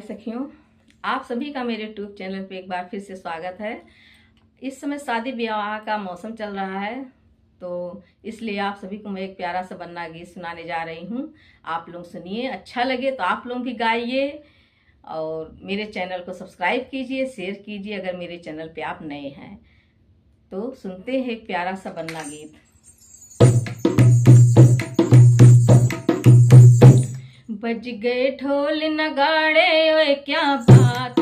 सखियों, आप सभी का मेरे यूट्यूब चैनल पे एक बार फिर से स्वागत है। इस समय शादी ब्याह का मौसम चल रहा है, तो इसलिए आप सभी को मैं एक प्यारा सा बन्ना गीत सुनाने जा रही हूँ। आप लोग सुनिए, अच्छा लगे तो आप लोग भी गाइए और मेरे चैनल को सब्सक्राइब कीजिए, शेयर कीजिए अगर मेरे चैनल पे आप नए हैं। तो सुनते हैं एक प्यारा सा बन्ना गीत। बज गए ढोल नगाड़े, ओए क्या बात